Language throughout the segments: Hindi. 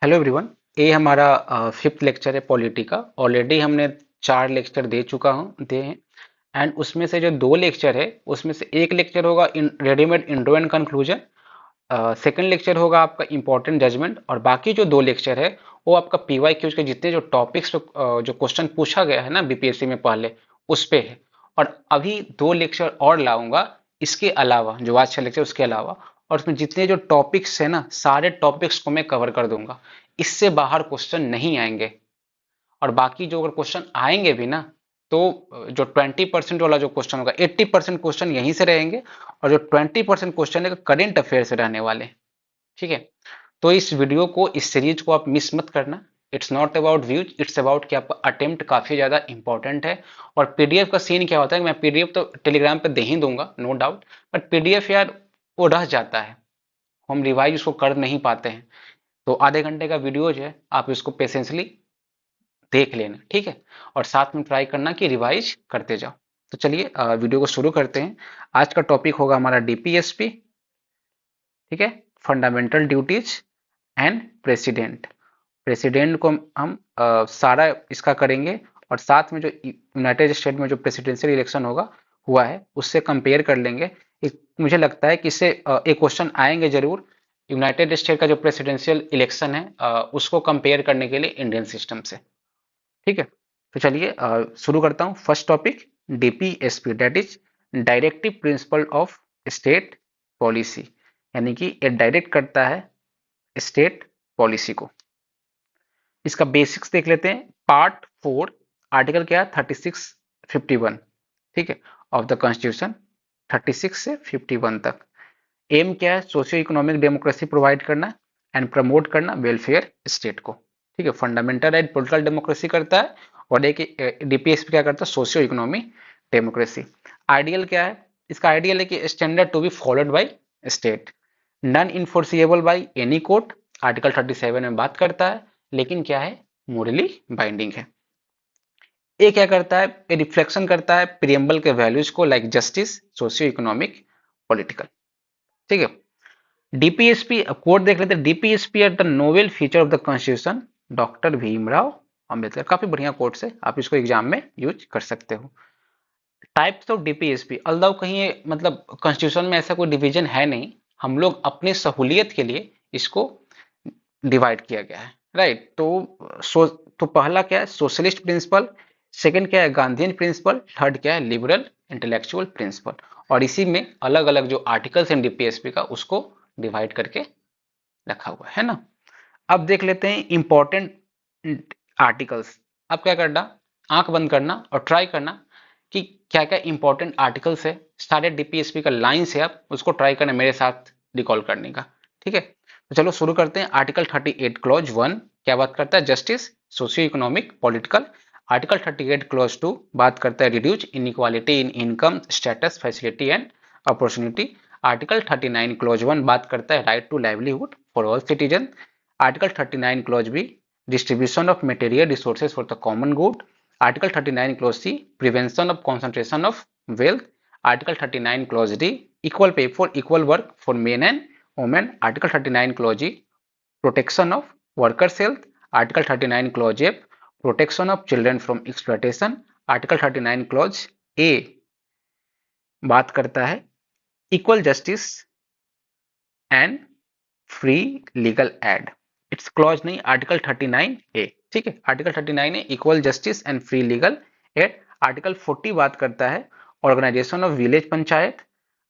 Hello everyone. ये हमारा फिफ्थ लेक्चर है पॉलिटी का। ऑलरेडी हमने 4 लेक्चर दे हैं। एंड उसमें से जो 2 लेक्चर है उसमें से एक लेक्चर होगा readymade intro and conclusion. Second lecture होगा आपका इंपॉर्टेंट जजमेंट, और बाकी जो 2 लेक्चर है वो आपका पीवाई क्यूज के जितने जो टॉपिक्स जो क्वेश्चन पूछा गया है ना बीपीएससी में पहले, उस पे है। और अभी 2 लेक्चर और लाऊंगा इसके अलावा, जो आज का लेक्चर उसके अलावा। और उसमें जितने जो टॉपिक्स है ना, सारे टॉपिक्स को मैं कवर कर दूंगा। इससे बाहर क्वेश्चन नहीं आएंगे। और बाकी जो अगर क्वेश्चन आएंगे भी ना, तो जो 20% वाला जो क्वेश्चन होगा, 80% क्वेश्चन यहीं से रहेंगे। और जो 20% क्वेश्चन है करेंट अफेयर से रहने वाले। ठीक है। तो इस वीडियो को, इस सीरीज को आप मिस मत करना। It's not about views, it's about कि आपका अटेम्प्ट काफी ज्यादा इंपॉर्टेंट है। और पीडीएफ का सीन क्या होता है, मैं पीडीएफ तो टेलीग्राम पे दे ही दूंगा, नो डाउट। बट पीडीएफ यार, वो रह जाता है, हम रिवाइज उसको कर नहीं पाते हैं। तो आधे घंटे का वीडियोज है, आप इसको पेशेंसली देख लेना, ठीक है। और साथ में ट्राई करना कि रिवाइज करते जाओ। तो चलिए वीडियो को शुरू करते हैं। आज का टॉपिक होगा हमारा डीपीएसपी। ठीक है। Fundamental duties and president. President को हम सारा इसका करेंगे। और साथ में जो यूनाइटेड स्टेट में जो प्रेसिडेंशियल इलेक्शन होगा हुआ है उससे कंपेयर कर लेंगे। मुझे लगता है कि इससे एक क्वेश्चन आएंगे जरूर। यूनाइटेड स्टेट का जो प्रेसिडेंशियल इलेक्शन है उसको कंपेयर करने के लिए इंडियन सिस्टम से। ठीक है। तो चलिए शुरू करता हूँ। First topic, DPSP, that is directive principle of state policy. यानी कि ये डायरेक्ट करता है स्टेट पॉलिसी को। इसका बेसिक्स देख लेते हैं। पार्ट 4, आर्टिकल क्या है, 3651। ठीक है, ऑफ द कॉन्स्टिट्यूशन, 36 से 51 तक। एम क्या है, सोशियो इकोनॉमिक डेमोक्रेसी प्रोवाइड करना एंड प्रमोट करना वेलफेयर स्टेट को। ठीक है, फंडामेंटल राइट पॉलिटिकल डेमोक्रेसी करता है। और एक डीपीएसपी क्या करता है, सोशियो इकोनॉमिक डेमोक्रेसी। आइडियल क्या है, इसका आइडियल है कि standard to be followed by state, non enforceable by any court, article 37 में बात करता है। लेकिन क्या है, मोरली बाइंडिंग है। ये क्या करता है, ये रिफ्लेक्शन करता है प्रियम्बल के वैल्यूज को, like justice, socio economic, political. ठीक है। डीपीएसपी कोड देख लेते हैं। DPSP are the novel feature of the constitution, doctor Bhimrao Ambedkar. काफी बढ़िया कोड है, आप इसको एग्जाम में यूज कर सकते हो। टाइप्स ऑफ डीपीएसपी, अल्दो कहीं मतलब कॉन्स्टिट्यूशन में ऐसा कोई डिवीजन है नहीं, हम लोग अपने सहूलियत के लिए इसको डिवाइड किया गया है। राइट। तो पहला क्या है, सोशलिस्ट प्रिंसिपल। सेकंड क्या है, गांधीयन प्रिंसिपल। थर्ड क्या है, लिबरल इंटेलेक्चुअल प्रिंसिपल। और इसी में अलग अलग जो आर्टिकल्स हैं डीपीएसपी का, उसको डिवाइड करके रखा हुआ है ना। अब देख लेते हैं इंपॉर्टेंट आर्टिकल्स। अब क्या करना, आंख बंद करना और ट्राई करना कि क्या क्या इंपॉर्टेंट आर्टिकल्स है सारे डीपीएसपी का, लाइन से आप उसको ट्राई करना मेरे साथ रिकॉल करने का। ठीक है, तो चलो शुरू करते हैं। आर्टिकल 38 क्लॉज 1 क्या बात करता है, justice, socio economic, political. Article 38 clause 2 बात करता है reduce inequality in income, status, facility and opportunity. Article 39 clause 1 बात करता है right to livelihood for all citizen. Article 39 clause B, distribution of material resources for the common good. Article 39 clause C, prevention of concentration of wealth. Article 39 clause D, equal pay for equal work for men and women. Article 39 clause E, protection of workers health. Article 39 clause F, protection of children from exploitation. Article 39 clause A बात करता है equal justice and free legal aid. It's clause नहीं, आर्टिकल 39 ए। ठीक है, article 39 A equal justice and free legal aid. Article 40 बात करता है organisation of village panchayat.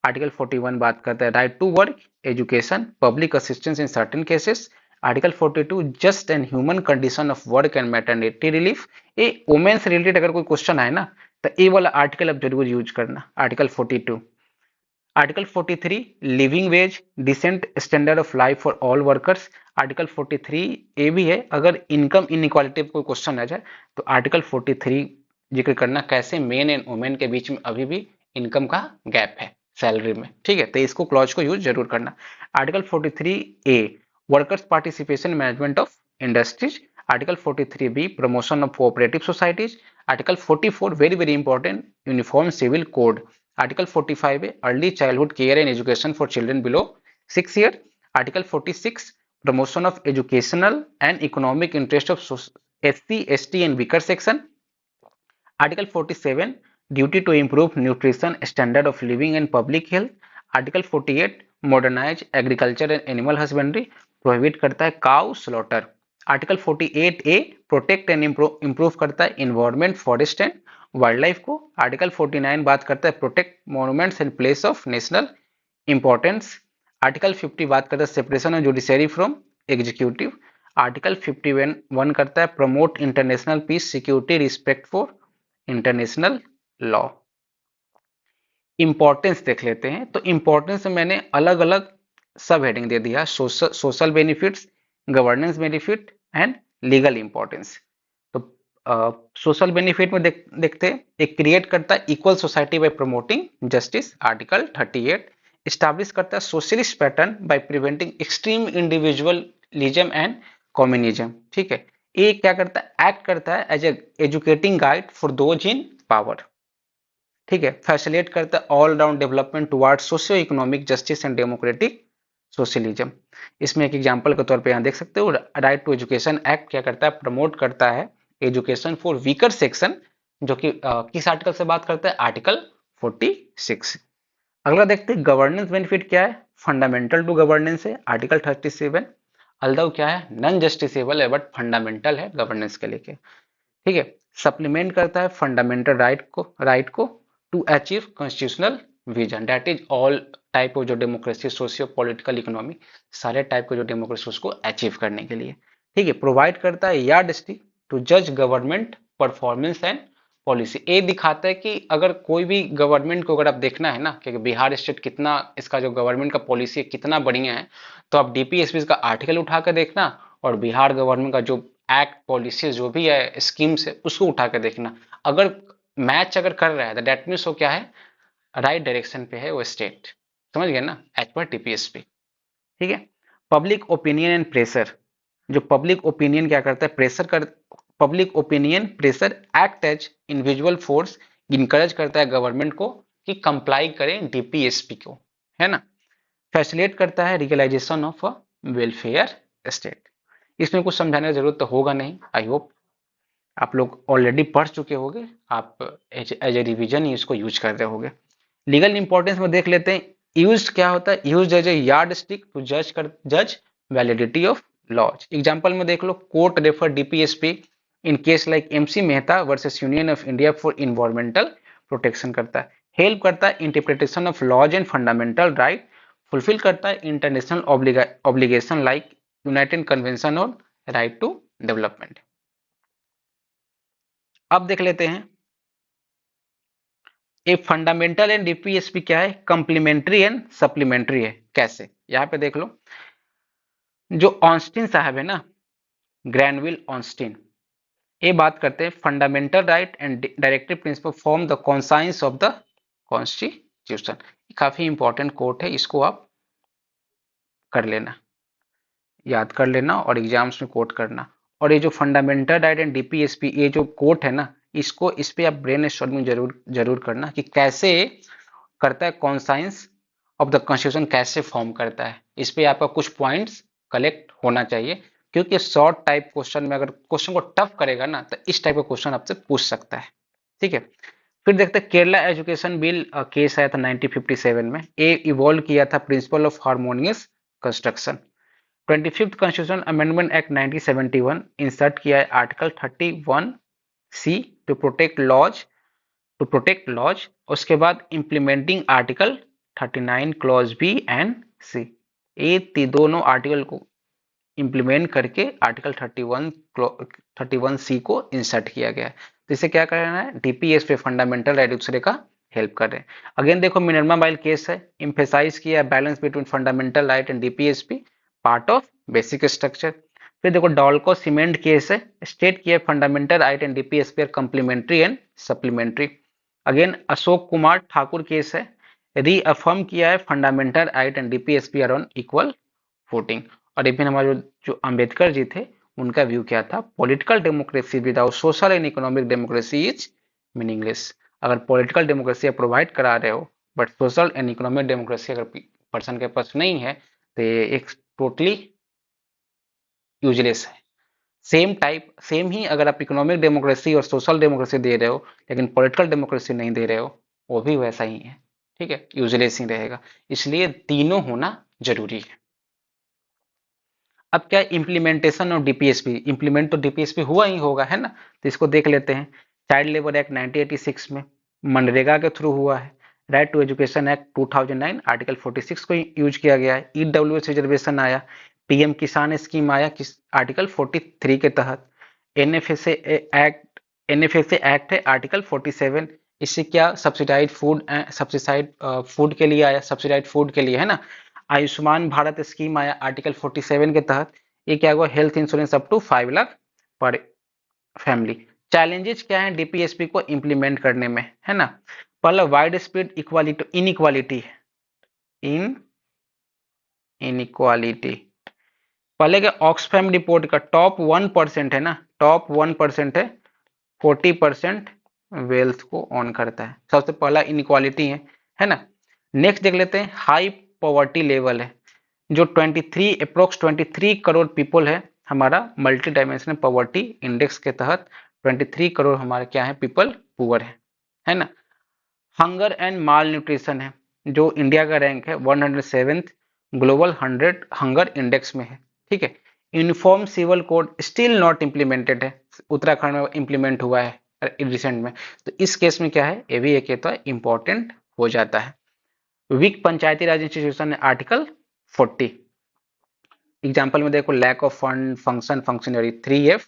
Article 41 बात करता है right to work, education, public assistance in certain cases. Article 42 just and human condition of work and maternity relief. ये वुमेन से रिलेटेड अगर कोई क्वेश्चन आए ना, तो ये वाला आर्टिकल आप जरूर यूज करना, आर्टिकल 42। आर्टिकल 43 living wage, decent standard of life for all workers. Article 43 A भी है, अगर इनकम इनइक्वालिटी पर कोई क्वेश्चन आ जाए तो आर्टिकल 43 जिक्र करना, कैसे मेन एंड वुमेन के बीच में अभी भी इनकम का गैप है सैलरी में। ठीक है, तो इसको क्लॉज को यूज जरूर करना। Article 43 A, workers participation management of industries. Article 43 B, promotion of cooperative societies. Article 44 very very important, uniform civil code. Article 45 है early childhood care and education for children below 6 year. Article 46 promotion of educational and economic interest of SC, ST and weaker section. Article 47, duty to improve nutrition, standard of living and public health. Article 48, modernize agriculture and animal husbandry, prohibit करता है cow slaughter. Article 48A, protect and improve करता है environment, forest and wild life को. आर्टिकल 49 बात करता है protect monuments and place of national importance. Article 50 बात करता है separation of judiciary from executive. Article 51 करता है promote international peace, security, respect for international law. Importance देख लेते हैं. तो इंपॉर्टेंस में मैंने अलग अलग सब हेडिंग दे दिया. Social benefits, governance benefit and legal importance. तो सोशल बेनिफिट में देखते हैं. एक क्रिएट करता है equal society by promoting justice. Article 38 establish करता है socialist pattern by preventing extreme individualism and communism. ठीक है. ये क्या करता है, एक्ट करता है as educating guide for those in power. ठीक है. फैसिलिटेट करता है all round development toward socio economic justice and democratic socialism. इसमें एक एग्जांपल के तौर पे यहाँ देख सकते हो. राइट टू एजुकेशन एक्ट क्या करता है, प्रमोट करता है एजुकेशन फॉर वीकर सेक्शन, जो कि किस आर्टिकल से बात करता है, आर्टिकल 46. अगला देखते हैं गवर्नेंस बेनिफिट क्या है. फंडामेंटल टू गवर्नेंस है, आर्टिकल 37. अल्दो क्या है, नॉन जस्टिसेबल है बट फंडामेंटल है गवर्नेंस के लेके. ठीक है. सप्लीमेंट करता है फंडामेंटल राइट को to achieve constitutional vision, that is all type of जो डेमोक्रेसी, सोशियो पॉलिटिकल इकोनॉमी, सारे टाइप के जो डेमोक्रेसी उसको अचीव करने के लिए. ठीक है. प्रोवाइड करता है यार्डस्टिक टू जज गवर्नमेंट परफॉर्मेंस एंड पॉलिसी. ये दिखाता है कि अगर कोई भी गवर्नमेंट को अगर आप देखना है ना कि बिहार स्टेट कितना, इसका जो गवर्नमेंट का पॉलिसी है कितना बढ़िया है, तो आप डीपीएसपी का आर्टिकल उठा कर देखना और बिहार गवर्नमेंट का जो एक्ट पॉलिसी जो भी है स्कीम्स है उसको उठा कर देखना. अगर मैच अगर कर रहा है तो डेट मीन्स वो क्या है, राइट डायरेक्शन पे है वो स्टेट. समझ गए ना, एज पर टीपीएसपी. ठीक है. Public opinion and pressure. जो पब्लिक ओपिनियन क्या करता है, प्रेशर कर, public opinion pressure act as individual force, encourage करता है गवर्नमेंट को कि कंप्लाई करें डीपीएसपी को, है ना. फैसिलिटेट करता है रियलाइजेशन ऑफ वेलफेयर स्टेट. इसमें कुछ समझाने की जरूरत तो होगा नहीं. आई होप आप लोग ऑलरेडी पढ़ चुके होंगे, आप एज ए रिविजन ही इसको यूज कर रहे होंगे. लीगल इंपॉर्टेंस में देख लेते हैं. यूज क्या होता है, use as a yardstick to जज वैलिडिटी ऑफ लॉज. एग्जाम्पल में देख लो, court refer DPSP in case like MC Mehta versus union of India for environmental protection करता है. हेल्प करता है interpretation of laws and fundamental right. Fulfil करता है international obligation like united convention on right to development. अब देख लेते हैं ये फंडामेंटल एंड डीपीएसपी क्या है, कंप्लीमेंट्री एंड सप्लीमेंट्री है. कैसे, यहां पे देख लो. जो ऑस्टिन साहब है ना, ग्रैनविल ऑस्टिन, ये बात करते हैं fundamental right and directive principle form the conscience of the constitution. काफी इंपॉर्टेंट कोट है, इसको आप कर लेना, याद कर लेना और एग्जाम्स में कोट करना. और ये जो फंडामेंटल राइट एंड डीपीएसपी ये जो कोट है ना, इसको इस पे आप ब्रेन स्टॉर्मिंग जरूर जरूर करना कि कैसे करता है कॉन्साइंस ऑफ द कॉन्स्टिट्यूशन, कैसे फॉर्म करता है. इस पे आपका कुछ पॉइंट्स कलेक्ट होना चाहिए, क्योंकि शॉर्ट टाइप क्वेश्चन में अगर क्वेश्चन को टफ करेगा ना तो इस टाइप का क्वेश्चन आपसे पूछ सकता है. ठीक है. फिर देखते हैं केरला एजुकेशन बिल केस आया था 1957 में. ये इवॉल्व किया था principle of harmonious construction. 25th constitution amendment act 1971 insert किया है article 31C to protect laws. उसके बाद implementing article 39 clause B and C. ये दोनों आर्टिकल को इंप्लीमेंट करके आर्टिकल 31C को इंसर्ट किया गया है. तो इसे क्या करना है, डीपीएस पे फंडामेंटल राइट दूसरे का हेल्प कर रहे हैं. अगेन देखो मिनर्वा बाइल केस है, इम्फेसाइज किया है balance between fundamental right and DPSP part of basic structure. फिर देखो डॉल्को सीमेंट केस है, स्टेट किया fundamental right and DPSP are complementary and supplementary. Again Ashok Kumar Thakur case है, रीअफर्म किया है fundamental right and DPSP are on equal footing. और इवन हमारे जो अंबेडकर जी थे उनका व्यू क्या था, political democracy without social and economic democracy is meaningless. अगर पॉलिटिकल डेमोक्रेसी आप प्रोवाइड करा रहे हो but social and economic democracy अगर पर्सन के पास नहीं है तो ये एक टोटली यूजलेस है। सेम टाइप सेम ही अगर आप इकोनॉमिक डेमोक्रेसी और सोशल डेमोक्रेसी दे रहे हो लेकिन पॉलिटिकल डेमोक्रेसी नहीं दे रहे हो, वो भी वैसा ही है, ठीक है, यूजलेस ही रहेगा। इसलिए तीनों होना जरूरी है। अब क्या इम्प्लीमेंटेशन ऑफ डीपीएसपी, इम्प्लीमेंट तो डीपीएसपी हुआ ही होगा, है ना, तो इसको देख लेते हैं। चाइल्ड लेबर एक्ट 1986 में, मनरेगा के थ्रू हुआ है। Right to education act 2009 article 46 को यूज किया गया है। ईडब्ल्यूएस रिजर्वेशन आया, पीएम किसान स्कीम आया किस आर्टिकल 43 के तहत। एनएफएसए एक्ट, एनएफएसए एक्ट है आर्टिकल 47, इससे क्या सब्सिडाइज फूड, सब्सिडाइज फूड के लिए आया, सब्सिडाइज फूड के लिए, है ना। आयुष्मान भारत स्कीम आया आर्टिकल 47 के तहत। ये क्या हुआ, health insurance up to 5 lakh per family. Challenges क्या है डीपीएसपी को इंप्लीमेंट करने में, है ना। पहला वाइड स्प्रेड इक्वालिटी, इनइक्वालिटी, इन इनइक्वालिटी। पहले के ऑक्सफैम रिपोर्ट का टॉप 1% है ना, टॉप 1% है 40% वेल्थ को ऑन करता है, सबसे पहला इनइक्वालिटी है ना। नेक्स्ट देख लेते हैं, हाई पॉवर्टी लेवल है, जो 23 अप्रोक्स 23 करोड़ पीपल है हमारा मल्टी डायमेंशनल पॉवर्टी इंडेक्स के तहत 23 करोड़ हमारे क्या है पीपल पुअर है ना। हंगर एंड माल न्यूट्रिशन है, जो इंडिया का रैंक है 107th ग्लोबल 100 हंगर इंडेक्स में है, ठीक है। Uniform civil code still not implemented है, उत्तराखंड में इम्प्लीमेंट हुआ है रिसेंट में, तो इस केस में क्या है, ये भी एक तो इंपॉर्टेंट हो जाता है। वीक पंचायती राज इंस्टीट्यूशन है आर्टिकल 40। एग्जाम्पल में देखो, lack of fund, function, functionary, 3F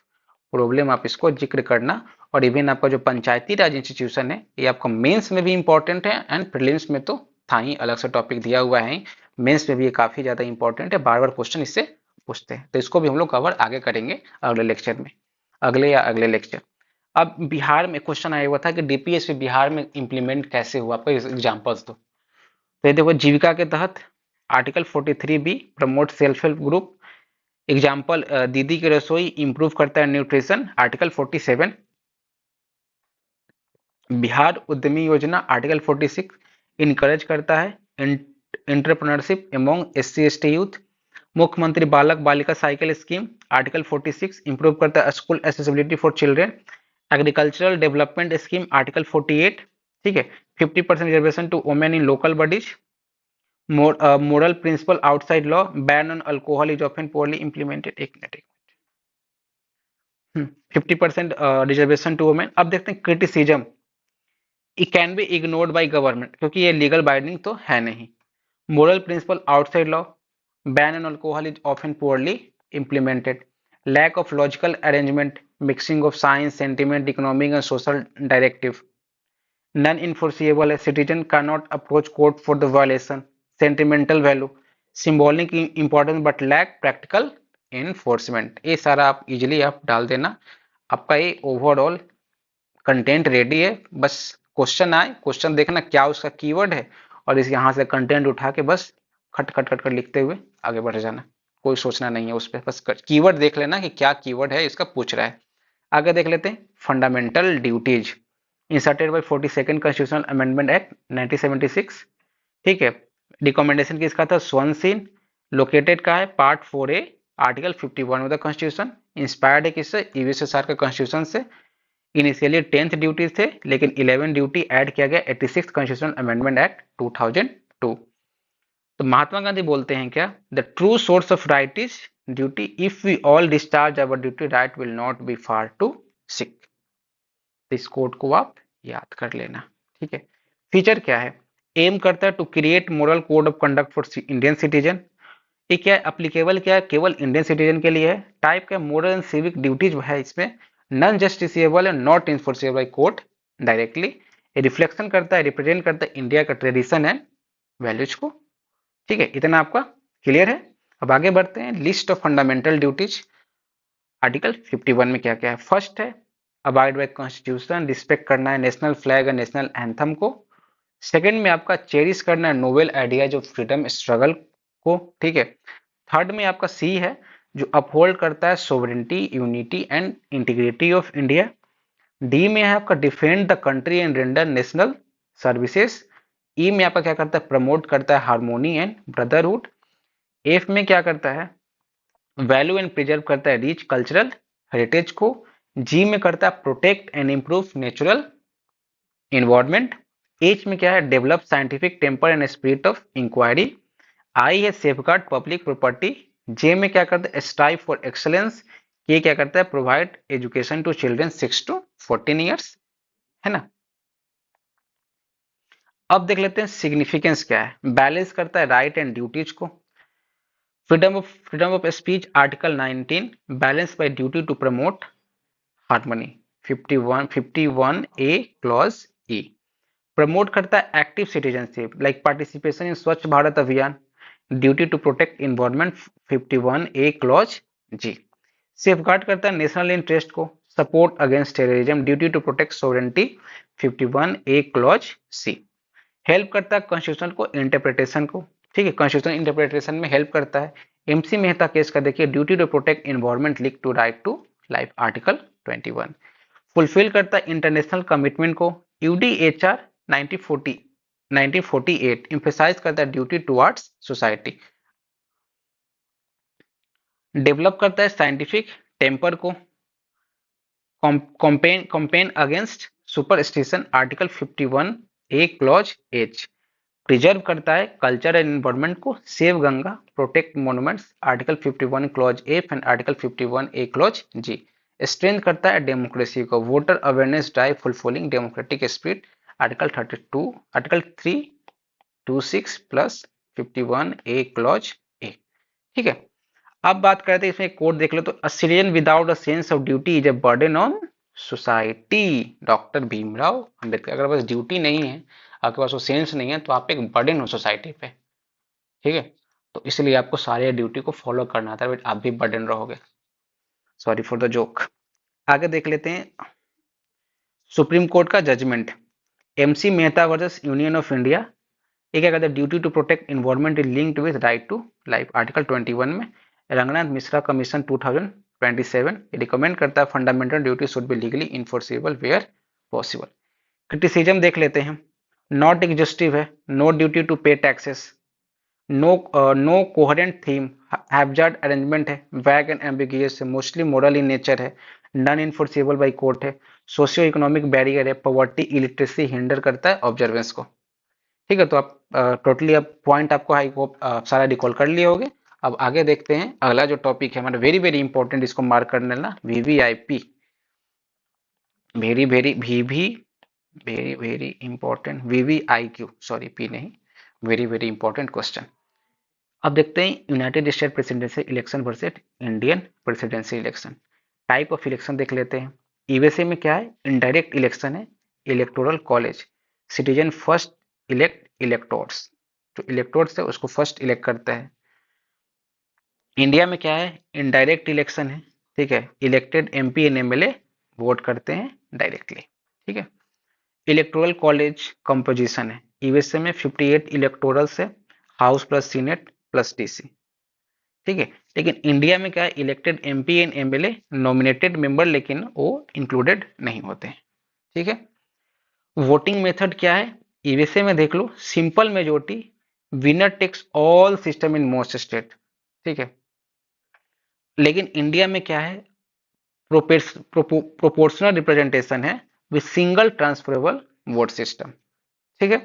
problem, आप इसको जिक्र करना। और इवन आपका जो पंचायती राज इंस्टीट्यूशन है ये आपका मेंस में भी इंपॉर्टेंट है एंड प्रीलिम्स में तो था ही, अलग से टॉपिक दिया हुआ है, मेंस में भी ये काफी ज्यादा इंपॉर्टेंट है, बार बार क्वेश्चन इससे पूछते हैं, तो इसको भी हम लोग कवर आगे करेंगे अगले लेक्चर में, अगले लेक्चर। अब बिहार में क्वेश्चन आया हुआ था कि डीपीएसपी बिहार में इंप्लीमेंट कैसे हुआ, आपको एग्जाम्पल्स दो। तो ये देखो, जीविका के तहत article 43B promote self help group. Example, दीदी की रसोई इंप्रूव करता है न्यूट्रिशन आर्टिकल 47। बिहार उद्यमी योजना आर्टिकल 46 इनकरेज करता है एंटरप्रेन्योरशिप एमोंग SC/ST यूथ। मुख्यमंत्री बालक बालिका साइकिल स्कीम आर्टिकल 46 इंप्रूव करता है school accessibility for children. Agricultural development scheme article 48, ठीक है। 50% reservation to women in local bodies. Moral principle outside law, ban on alcohol is often poorly implemented. एक मिनट, 50% रिजर्वेशन टू वुमेन। अब देखते हैं criticism, it can be ignored by government, क्योंकि ये लीगल बाइंडिंग तो है नहीं। Moral principle outside law, ban on alcohol is often poorly implemented. Lack of logical arrangement, mixing of science, sentiment, economic and social directive. Non enforceable है, citizen can not approach court for the violation. Sentimental value, symbolic importance but lack practical enforcement. ये सारा आप इजिली आप डाल देना, आपका ये ओवरऑल कंटेंट रेडी है। बस क्वेश्चन आए, क्वेश्चन देखना क्या उसका कीवर्ड है, और इस यहाँ से कंटेंट उठा के बस खट खट खट खट लिखते हुए आगे बढ़ जाना, कोई सोचना नहीं है उस पर, बस कीवर्ड देख लेना कि क्या कीवर्ड है इसका पूछ रहा है। आगे देख लेते हैं, fundamental duties inserted by 42nd constitutional amendment act 1976, ठीक है। रिकमेंडेशन किसका था, स्वर्ण सिंह। लोकेटेड का है part 4A article 51 of the constitution. Inspired है किससे, ईवीएसएसआर के कॉन्स्टिट्यूशन से। इनिशियली 10th ड्यूटीज थे, लेकिन 11 ड्यूटी ऐड किया गया 86th कॉन्स्टिट्यूशनल अमेंडमेंट एक्ट 2002। तो महात्मा गांधी बोलते हैं क्या, the true source of right is duty, if we all discharge our duty right will not be far to seek. इस कोड को आप याद कर लेना, ठीक है। फीचर क्या है, एम करता है to create moral code of conduct for Indian citizen. ये क्या अप्लीकेबल, क्या केवल इंडियन सिटीजन के लिए है। टाइप का मोरल एंड सिविक ड्यूटीज है इसमें, non justiciable and not enforceable by court directly. ये रिफ्लेक्शन करता है, रिप्रेजेंट करता है इंडिया का ट्रेडिशन एंड वैल्यूज को, ठीक है। इतना आपका क्लियर है। अब आगे बढ़ते हैं, list of fundamental duties article 51 में क्या क्या है। फर्स्ट है अबाइड बाय कॉन्स्टिट्यूशन, रिस्पेक्ट करना है नेशनल फ्लैग और नेशनल एंथम को। सेकंड में आपका चेरिश करना है novel ideas of freedom struggle को, ठीक है। थर्ड में आपका सी है, जो अपहोल्ड करता है sovereignty, unity and integrity of India. D में है आपका defend the country and render national services. E में आपका क्या करता है, प्रमोट करता है हार्मोनी एंड ब्रदरहुड। एफ में क्या करता है, वैल्यू एंड प्रिजर्व करता है रिच कल्चरल हेरिटेज को। जी में करता है protect and improve natural environment. H में क्या है develop scientific temper and spirit of inquiry. I है सेफगार्ड पब्लिक प्रॉपर्टी। जे में क्या करता है स्ट्राइव फॉर एक्सलेंस। के क्या करता है provide education to children 6 to 14 years, है ना। अब देख लेते हैं सिग्निफिकेंस क्या है। बैलेंस करता है राइट एंड ड्यूटीज को। Freedom of speech article 19 balance by duty to promote harmony 51 A clause E. Promote करता है active citizenship like participation in Swachh Bharat Abhiyan. Duty to protect environment 51 A clause G. Safeguard करता है नेशनल इंटरेस्ट को। Support against terrorism duty to protect sovereignty 51 A clause C. Help करता है कॉन्स्टिट्यूशन को इंटरप्रिटेशन को, ठीक है, कॉन्स्टिट्यूशन इंटरप्रिटेशन में हेल्प करता है। एमसी मेहता केस का देखिए duty to protect environment link to right to life article 21। Fulfil करता है इंटरनेशनल कमिटमेंट को। यूडीएचआर 1948 इंफेसाइज करता है ड्यूटी टुवर्ड्स सोसाइटी। डेवलप करता है साइंटिफिक टेम्पर को। Campaign against superstition article 51 A clause H. Preserve करता है कल्चर एंड एनवायरनमेंट को। Save Ganga protect monuments article 51 clause F and article 51 A clause G. Strength करता है डेमोक्रेसी को। Voter awareness drive fulfilling democratic spirit article 32 article 326 plus 51 A clause A, ठीक है। अब बात करते हैं इसमें कोड देख लो तो a citizen without a sense of duty is a burden on society. Doctor Bhimrao Ambedkar. अगर पास ड्यूटी नहीं है, आपके पास वो सेंस नहीं है, तो आप एक बर्डन हो सोसाइटी पे, ठीक है। तो इसलिए आपको सारे ड्यूटी को फॉलो करना था, आप भी बर्डन रहोगे। Sorry for the joke. आगे देख लेते हैं सुप्रीम कोर्ट का judgement. MC Mehta versus union of India. ये क्या कहता है duty to protect environment is linked with right to life article 21 में। रंगनाथ मिश्रा कमीशन 2027 रिकमेंड करता है fundamental duty should be legally enforceable where possible. Criticism देख लेते हैं। नॉट एग्जॉस्टिव है, no duty to pay taxes, no coherent theme, हैब्जार्ड arrangement है, वैग एंड एम्बिगियस है, मोस्टली मोरल इन नेचर है, नॉन इन्फोर्सेबल बाई कोर्ट है, सोशियो इकोनॉमिक बैरियर है, पॉवर्टी इलिटरेसी हिंडर करता है ऑब्जर्वेंस को, ठीक है। तो आप टोटली अब पॉइंट आपको आई होप सारा रिकॉल कर लिए होगे। अब आगे देखते हैं अगला जो टॉपिक है हमारा वेरी वेरी इंपॉर्टेंट, इसको मार्क कर लेना VVIP. Very very VV very very important VVIQ, sorry P नहीं, वेरी वेरी इंपॉर्टेंट क्वेश्चन। अब देखते हैं United State presidential election versus Indian presidential election. Type of election देख लेते हैं। यूएसए में क्या है इनडायरेक्ट इलेक्शन है, electoral college, citizen first elect electors, जो इलेक्टोर्स है उसको फर्स्ट इलेक्ट करता है। इंडिया में क्या है इनडायरेक्ट इलेक्शन है, ठीक है, elected MP and MLA vote करते हैं डायरेक्टली, ठीक है। इलेक्टोरल कॉलेज कंपोजिशन है, यूएसए में 58 इलेक्टोरल है, house plus senate plus DC, ठीक है। लेकिन इंडिया में क्या है elected MP and MLA nominated member, लेकिन वो इंक्लूडेड नहीं होते हैं, ठीक है। वोटिंग मेथड क्या है यूएसए में देख लो simple majority, winner takes all system in most state, ठीक है। लेकिन इंडिया में क्या है प्रोपोर्शनल रिप्रेजेंटेशन है with single transferable vote system, ठीक है।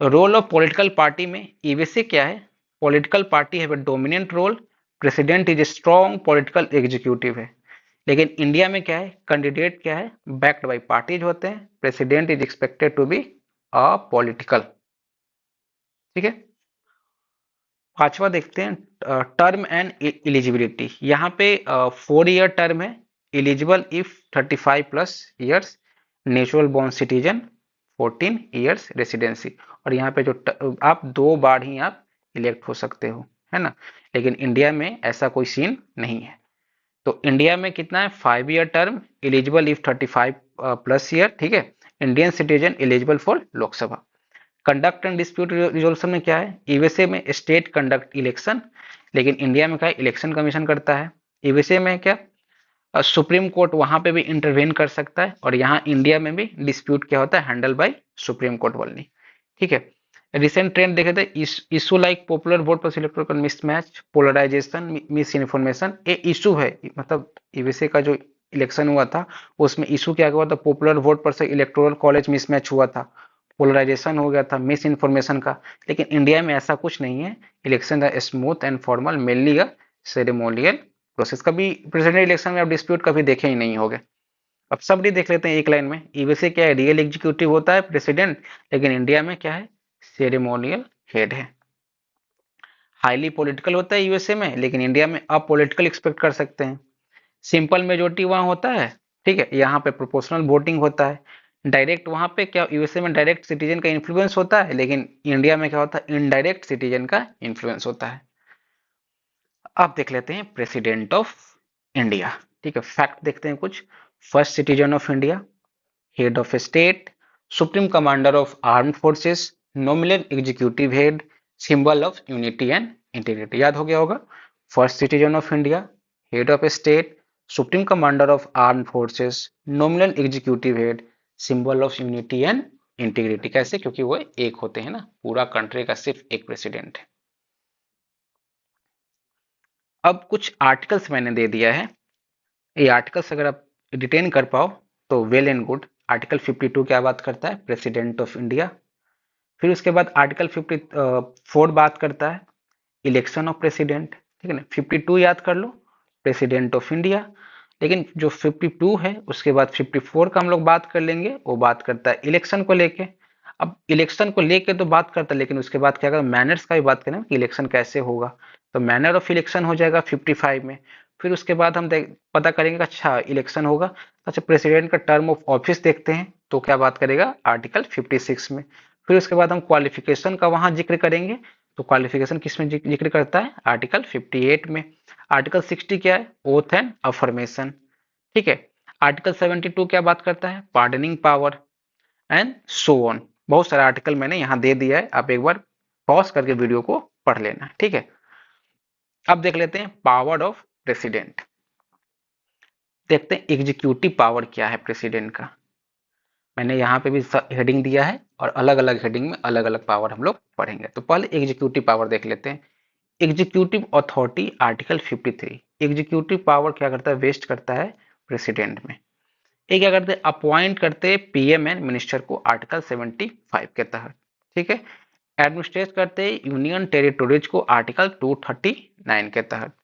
रोल ऑफ पॉलिटिकल पार्टी में यूएसए क्या है political party have a dominant role, president is a strong political executive है। लेकिन इंडिया में क्या है कैंडिडेट क्या है बैक्ड बाय पार्टीज होते हैं, president is expected to be apolitical, ठीक है। पांचवा देखते हैं टर्म एंड एलिजिबिलिटी। यहाँ पे 4 ईयर टर्म है, eligible if 35 plus years, natural born citizen 14 years residency. और यहाँ पे जो आप 2 बार ही आप इलेक्ट हो सकते हो, है ना। लेकिन इंडिया में ऐसा कोई सीन नहीं है। तो इंडिया में कितना है 5 year term, eligible if 35 plus year, ठीक है। Indian citizen eligible for Lok Sabha. Conduct and dispute resolution में क्या है यूएसए में स्टेट कंडक्ट इलेक्शन, लेकिन इंडिया में क्या है इलेक्शन कमीशन करता है। यूएसए में क्या सुप्रीम कोर्ट वहां पे भी इंटरवेन कर सकता है, और यहाँ इंडिया में भी डिस्प्यूट क्या होता है handle by supreme court only, ठीक है। रिसेंट ट्रेंड देखे थे, इशू लाइक पॉपुलर वोट पर electoral mismatch, polarisation, misinformation, ये इशू है। मतलब ईवीसी का जो इलेक्शन हुआ था उसमें इशू क्या हुआ था, पॉपुलर वोट पर से इलेक्टोरल कॉलेज मिसमैच हुआ था, पोलराइजेशन हो गया था, मिस इन्फॉर्मेशन का। लेकिन इंडिया में ऐसा कुछ नहीं है, election smooth and formal, mainly a ceremonial process. कभी प्रेसिडेंट इलेक्शन में आप डिस्प्यूट कभी देखे ही नहीं होगे। अब सब देख लेते हैं एक लाइन में, ईवीसी क्या है, रियल एग्जीक्यूटिव होता है प्रेसिडेंट, लेकिन इंडिया में क्या है, सेरेमोनियल हेड है। हाईली पॉलिटिकल होता है यूएसए में, लेकिन इंडिया में अपॉलिटिकल एक्सपेक्ट कर सकते हैं। सिंपल मेजोरिटी वहां होता है, ठीक है, यहाँ पे प्रोपोर्शनल वोटिंग होता है। डायरेक्ट वहां पे क्या, यूएसए में डायरेक्ट सिटीजन का इन्फ्लुएंस होता है, लेकिन इंडिया में क्या होता है, इनडायरेक्ट सिटीजन का इन्फ्लुएंस होता है। अब देख लेते हैं प्रेसिडेंट ऑफ इंडिया, ठीक है, फैक्ट देखते हैं कुछ। First citizen of India, head of state, supreme commander of armed forces, nominal executive head, symbol of unity and integrity. याद हो गया होगा, first citizen of India, head of state, supreme commander of armed forces, nominal executive head, symbol of unity and integrity. कैसे, क्योंकि वो एक होते हैं ना, पूरा कंट्री का सिर्फ एक प्रेसिडेंट है। अब कुछ आर्टिकल्स मैंने दे दिया है, ये आर्टिकल्स अगर आप रिटेन कर पाओ तो वेल एंड गुड। आर्टिकल 52 क्या बात करता है, प्रेसिडेंट ऑफ इंडिया। फिर उसके बाद आर्टिकल 54 बात करता है इलेक्शन ऑफ प्रेसिडेंट, ठीक है ना, 52 याद कर लो, प्रेसिडेंट ऑफ इंडिया। लेकिन जो 52 है उसके बाद 54 का हम लोग बात कर लेंगे, वो बात करता है इलेक्शन को लेके। अब इलेक्शन को लेके तो बात करता है, लेकिन उसके बाद क्या करें, मैनर्स का भी बात करें कि इलेक्शन कैसे होगा, तो मैनर ऑफ इलेक्शन हो जाएगा 55 में। फिर उसके बाद हम पता करेंगे कि अच्छा इलेक्शन होगा, अच्छा प्रेसिडेंट का टर्म ऑफ ऑफिस देखते हैं, तो क्या बात करेगा आर्टिकल 56 में। फिर उसके बाद हम क्वालिफिकेशन का वहां जिक्र करेंगे, तो क्वालिफिकेशन किस में जिक्र करता है, आर्टिकल 58 में। आर्टिकल 60 क्या है, ओथ एंड अफर्मेशन, ठीक है। आर्टिकल 72 क्या बात करता है, pardoning power and so on. बहुत सारा आर्टिकल मैंने यहाँ दे दिया है, आप एक बार पॉज करके वीडियो को पढ़ लेना, ठीक है। अब देख लेते हैं पावर ऑफ प्रेसिडेंट, देखते हैं एग्जीक्यूटिव पावर क्या है प्रेसिडेंट का। मैंने यहाँ पे भी हेडिंग दिया है, और अलग अलग हेडिंग में अलग अलग पावर हम लोग पढ़ेंगे। तो पहले एग्जीक्यूटिव पावर देख लेते हैं। Executive authority article 53, executive power क्या करता है, वेस्ट करता है प्रेसिडेंट में। ये क्या करते हैं, अपॉइंट करते हैं पीएम एंड मिनिस्टर को आर्टिकल 75 के तहत, ठीक है। एडमिनिस्ट्रेट करते हैं यूनियन टेरिटोरीज को आर्टिकल 239 के तहत।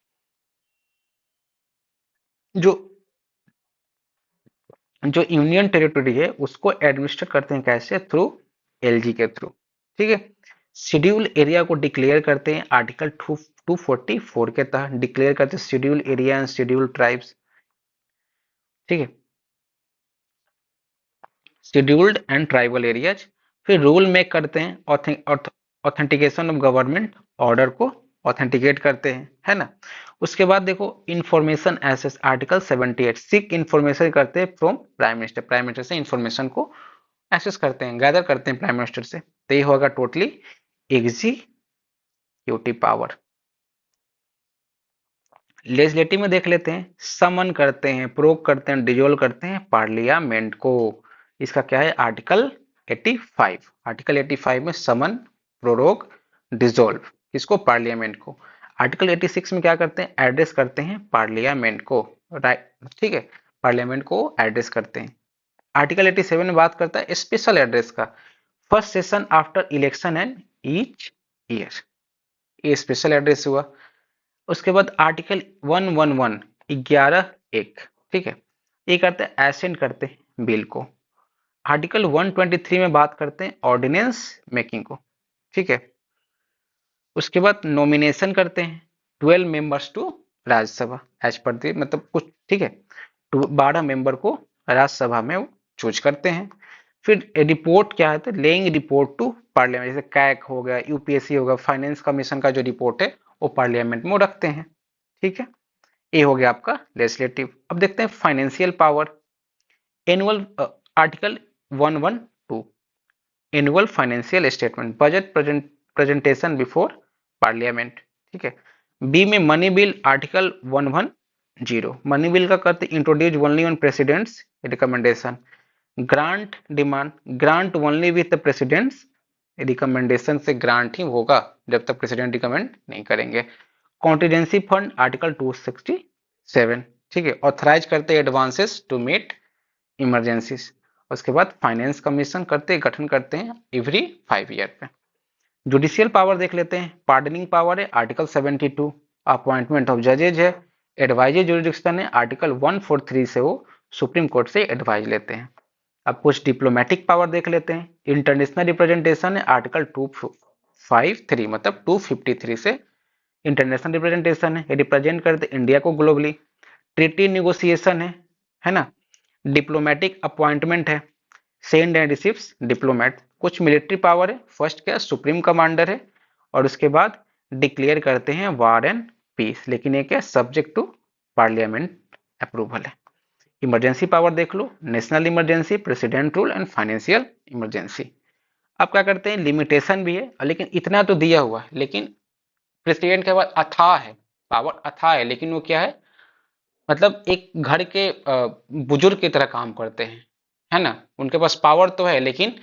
जो जो यूनियन टेरिटरी है उसको एडमिनिस्टर करते हैं कैसे, थ्रू एलजी के थ्रू, ठीक है। शेड्यूल एरिया को डिक्लेयर करते हैं आर्टिकल 244 के तहत, डिक्लेयर करते हैं schedule area and schedule tribes, ठीक है, शेड्यूल्ड एंड ट्राइबल एरियाज। फिर रूल मेक करते हैं, ऑथेंटिकेशन ऑफ गवर्नमेंट ऑर्डर को ऑथेंटिकेट करते हैं, है ना। उसके बाद देखो information access article 78, seek information करते हैं from prime minister, prime minister से इंफॉर्मेशन को एक्सेस करते हैं, गैदर करते हैं प्राइम मिनिस्टर से। तो ये होगा टोटली एग्जीक्यूटिव पावर। लेजिस्लेटिव में देख लेते हैं, समन करते हैं, प्रोक करते हैं, डिजोल्व करते हैं पार्लियामेंट को। इसका क्या है, आर्टिकल 85, आर्टिकल 85 में समन, प्रोरोग, डिजोल्व, किसको, पार्लियामेंट को। आर्टिकल 86 में क्या करते हैं, एड्रेस करते हैं पार्लियामेंट को, राइट, ठीक है, पार्लियामेंट को एड्रेस करते हैं। आर्टिकल 87 में बात करता है स्पेशल एड्रेस का, first session after election and each year, ये स्पेशल एड्रेस हुआ। उसके बाद आर्टिकल 111, 11(1), ठीक है, ये करते हैं एसेंट करते हैं बिल को। आर्टिकल 123 में बात करते हैं ऑर्डिनेंस मेकिंग को, ठीक है। उसके बाद नॉमिनेशन करते हैं 12 members to Rajya Sabha as per दी, मतलब कुछ, ठीक है, 12 मेंबर को राज्यसभा में वो चूज करते हैं। फिर रिपोर्ट क्या है, तो लेइंग रिपोर्ट टू पार्लियामेंट, जैसे कैक हो गया, यूपीएससी होगा, फाइनेंस कमीशन का जो रिपोर्ट है वो पार्लियामेंट में वो रखते हैं, ठीक है। ये हो गया आपका लेजिस्लेटिव। अब देखते हैं financial power, annual, article 112, annual financial statement, budget presentation before parliament, ठीक है। बी में money bill, article 110, money bill का करते introduce only on president's recommendation. Grant demand, grant only with the president's recommendation से ग्रांट ही होगा जब तक प्रेसिडेंट रिकमेंड नहीं करेंगे। कॉन्टिजेंसी फंड आर्टिकल 267, ठीक है, ऑथराइज करते एडवांसेस टू मीट इमरजेंसीज। उसके बाद फाइनेंस कमीशन गठन करते हैं एवरी 5 ईयर पे। जुडिशियल पावर देख लेते हैं। पार्डनिंग पावर है आर्टिकल 72, अपॉइंटमेंट ऑफ जजेज है, एडवाइजरी जुरिडिक्शन है आर्टिकल 143 से वो सुप्रीम कोर्ट से एडवाइज लेते हैं। अब कुछ डिप्लोमेटिक पावर देख लेते हैं। इंटरनेशनल रिप्रेजेंटेशन है आर्टिकल 253 मतलब 253 से इंटरनेशनल रिप्रेजेंटेशन है, रिप्रेजेंट करते इंडिया को ग्लोबली। ट्रीटी निगोसिएशन है ना। डिप्लोमेटिक अपॉइंटमेंट है, सेंड एंड रिसीव्स डिप्लोमेट। कुछ मिलिट्री पावर है, फर्स्ट क्या सुप्रीम कमांडर है, और उसके बाद डिक्लेयर करते हैं वार एंड पीस, लेकिन ये क्या सब्जेक्ट टू पार्लियामेंट अप्रूवल है। इमरजेंसी पावर देख लो, national emergency, president rule and financial emergency. अब क्या करते हैं, लिमिटेशन भी है, लेकिन इतना तो दिया हुआ है, लेकिन प्रेसिडेंट के बाद अथाह है, पावर अथाह है, लेकिन वो क्या है, मतलब एक घर के बुजुर्ग की तरह काम करते हैं, है ना। उनके पास पावर तो है, लेकिन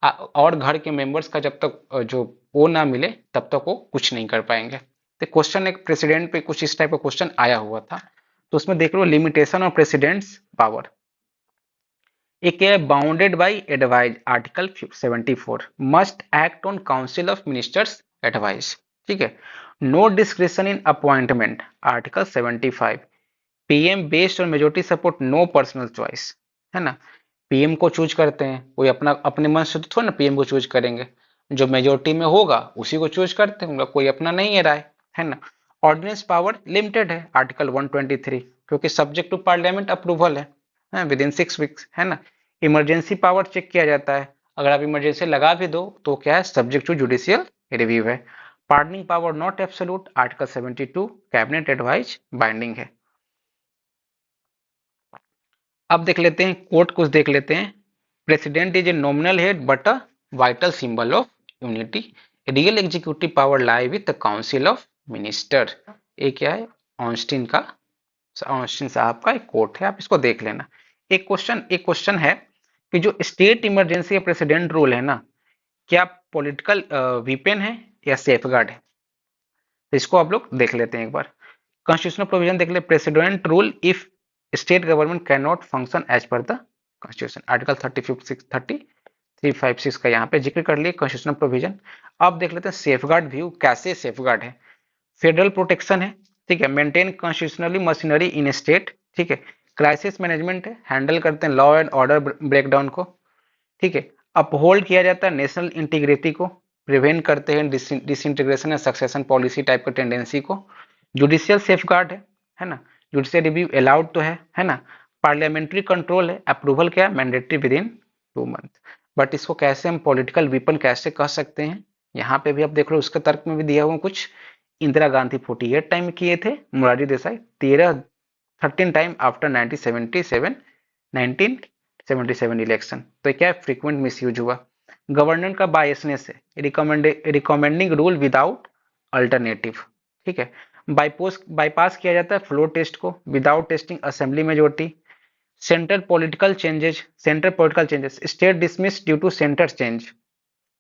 और घर के मेंबर्स का जब तक जो वो ना मिले तब तक वो कुछ नहीं कर पाएंगे। तो क्वेश्चन एक प्रेसिडेंट पे कुछ इस टाइप का क्वेश्चन आया हुआ था, तो उसमें देख लो लिमिटेशन ऑफ प्रेसिडेंट्स पावर। एक है bounded by advise article 74, must act on council of ministers advice, ठीक है। No description in appointment article 75, PM based on majority support no personal choice, है ना। पीएम को चूज करते हैं, कोई अपना अपने मन से तो थोड़ा ना पीएम को चूज करेंगे, जो मेजोरिटी में होगा उसी को चूज करते हैं, कोई अपना नहीं है राय, है ना। ऑर्डिनेंस पावर लिमिटेड है आर्टिकल 123, क्योंकि सब्जेक्ट टू पार्लियामेंट अप्रूवल है विद इन 6 वीक्स, है ना। इमरजेंसी पावर चेक किया जाता है, अगर आप इमरजेंसी लगा भी दो तो क्या है सब्जेक्ट टू जुडिशियल रिव्यू है। Pardoning power not absolute article 72, cabinet advise binding है। अब देख लेते हैं कोर्ट, कुछ देख लेते हैं। President is a nominal head but a vital symbol of unity. Real executive power lie with the council of minister. ये क्या है, ऑस्टिन का, ऑस्टिन साहब का एक कोर्ट है, आप इसको देख लेना। एक क्वेश्चन है कि जो स्टेट इमरजेंसी या प्रेसिडेंट रूल है ना, क्या पॉलिटिकल वीपन है या सेफगार्ड है, तो इसको आप लोग देख लेते हैं एक बार। कॉन्स्टिट्यूशनल प्रोविजन देख ले, president rule if state government can not function as per the constitution, article 356 का यहाँ पे जिक्र कर लिए कॉन्स्टिट्यूशनल प्रोविजन। अब देख लेते हैं सेफगार्ड व्यू, कैसे सेफगार्ड है। फेडरल प्रोटेक्शन है, ठीक है, maintain constitutionally machinery in state, ठीक है। क्राइसिस मैनेजमेंट है, हैंडल करते हैं लॉ एंड ऑर्डर ब्रेकडाउन को, ठीक है। अपहोल्ड किया जाता है नेशनल इंटीग्रिटी को, प्रिवेंट करते हैं डिसइंटीग्रेशन या सक्सेशन पॉलिसी टाइप का टेंडेंसी को। जुडिशियल सेफगार्ड है ना, जुडिशियल रिव्यू अलाउड तो है ना। पार्लियामेंट्री कंट्रोल है, अप्रूवल क्या है mandatory with in 2 month. But इसको कैसे हम पॉलिटिकल वीपन कैसे कह सकते हैं, यहाँ पे भी आप देख लो, उसके तर्क में भी दिया हुआ कुछ। इंदिरा गांधी 48 टाइम किए थे, Morarji Desai 13 time after 1977 election, तो क्या फ्रीक्वेंट मिसयूज हुआ। गवर्नर का बायसनेस है, रिकमेंडिंग रूल विदाउट अल्टरनेटिव, ठीक है। बाईपास किया जाता है फ्लोर टेस्ट को without testing assembly majority. Centre political changes state dismiss due to centre change,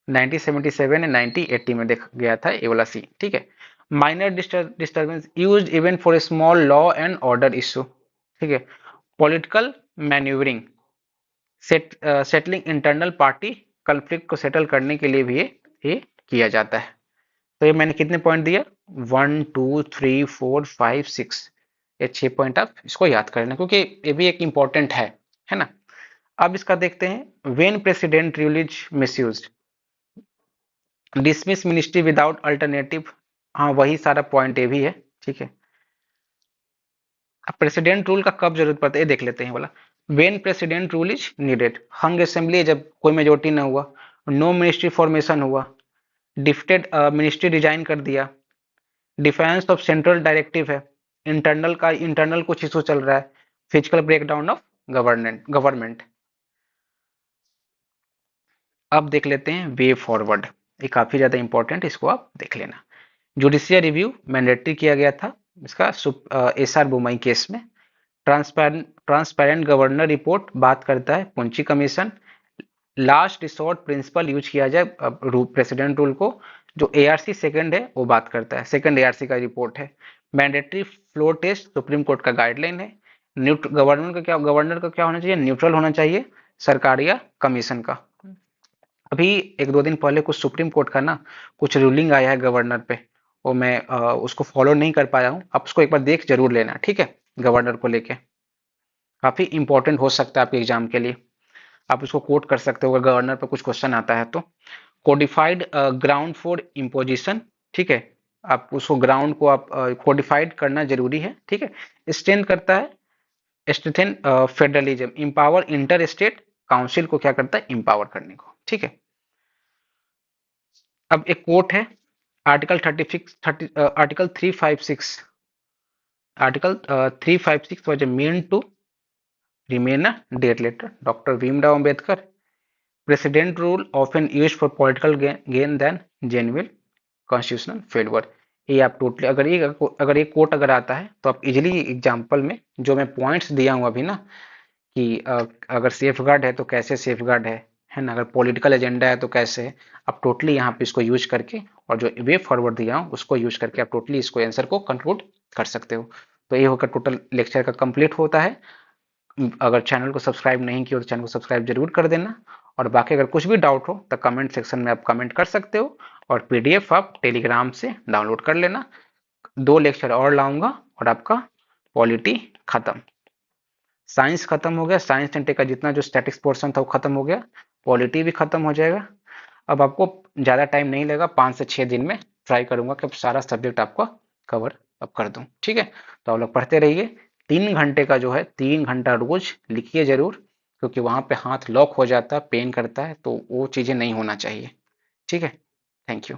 1977 and 1980 में देखा गया था ये वाला सीन, ठीक है। Minor disturbance used even for a small law and order issue, ठीक है। Political manoeuvring, settling internal party conflict को सेटल करने के लिए भी ये किया जाता है। तो ये मैंने कितने पॉइंट दिया, 1 2 3 4 5 6, ये 6 पॉइंट आप इसको याद कर लेना, क्योंकि ये भी एक इंपॉर्टेंट है ना। अब इसका देखते हैं, when president rule is misused, dismiss ministry without alternative, हाँ वही सारा पॉइंट ये भी है, ठीक है। अब प्रेसिडेंट रूल का कब जरूरत पड़ता है ये देख लेते हैं बोला। When president rule is needed, hung assembly जब कोई मेजोरिटी ना हुआ, नो मिनिस्ट्री फॉर्मेशन हुआ, डिफटेड मिनिस्ट्री रिजाइन कर दिया, डिफेंस ऑफ सेंट्रल डायरेक्टिव है, इंटरनल कुछ इशू चल रहा है, फिजिकल ब्रेकडाउन ऑफ गवर्नमेंट। अब देख लेते हैं वे फॉरवर्ड, ये काफी ज्यादा इंपॉर्टेंट, इसको आप देख लेना। जुडिशियल रिव्यू मैंडेटरी किया गया था इसका एसआर बुमई केस में। ट्रांसपेरेंट गवर्नर रिपोर्ट बात करता है Punchhi commission, last resort principle use किया जाए प्रेसिडेंट रूल को। जो एआरसी सेकंड है वो बात करता है, सेकंड एआरसी का रिपोर्ट है। Mandatory floor test supreme court का गाइडलाइन है। गवर्नर का क्या होना चाहिए, न्यूट्रल होना चाहिए, सरकार या कमीशन का। अभी एक दो दिन पहले कुछ सुप्रीम कोर्ट का ना कुछ रूलिंग आया है गवर्नर पे, वो मैं उसको फॉलो नहीं कर पाया हूँ, आप उसको एक बार देख जरूर लेना, ठीक है। गवर्नर को लेके काफी इंपॉर्टेंट हो सकता है आपके एग्जाम के लिए, आप उसको कोट कर सकते हो अगर गवर्नर पर कुछ क्वेश्चन आता है तो। कोडिफाइड ग्राउंड फॉर इम्पोजिशन, ठीक है, आप उसको ग्राउंड को आप कोडिफाइड करना जरूरी है, ठीक है। स्ट्रेंथ करता है strengthen federalism, empower inter state council को क्या करता है, इंपावर करने को, ठीक है। अब एक कोर्ट है, article 356, article 356 was meant to remain a dead letter, doctor Bhimrao Ambedkar. President rule often use for political gain than genuine constitutional favour. ये आप टोटली अगर एक कोट अगर आता है तो आप इजिली एग्जाम्पल में जो मैं पॉइंट्स दिया हूँ अभी ना कि अगर सेफ गार्ड है तो कैसे सेफ गार्ड है ना, अगर पॉलिटिकल एजेंडा है तो कैसे है, आप टोटली यहाँ पे इसको यूज करके और जो वे फॉरवर्ड दिया हूँ उसको यूज करके आप टोटली इसको आंसर को कंक्लूड कर सकते हो। तो ये होकर टोटल लेक्चर का कंप्लीट होता है। अगर चैनल को सब्सक्राइब नहीं किया तो चैनल को सब्सक्राइब जरूर कर देना, और बाकी अगर कुछ भी डाउट हो तो कमेंट सेक्शन में आप कमेंट कर सकते हो, और पीडीएफ आप टेलीग्राम से डाउनलोड कर लेना। 2 लेक्चर और लाऊंगा और आपका पॉलिटी खत्म, साइंस खत्म हो गया, साइंस एंड टेक का जितना जो स्टैटिक्स पोर्शन था वो खत्म हो गया, पॉलिटी भी खत्म हो जाएगा। अब आपको ज़्यादा टाइम नहीं लगेगा, 5 से 6 दिन में ट्राई करूंगा कि सारा सब्जेक्ट आपका कवर अप कर दूं, ठीक है। तो आप लोग पढ़ते रहिए, 3 घंटे का जो है 3 घंटा रोज लिखिए जरूर, क्योंकि वहां पे हाथ लॉक हो जाता है, पेन करता है, तो वो चीज़ें नहीं होना चाहिए, ठीक है। Thank you.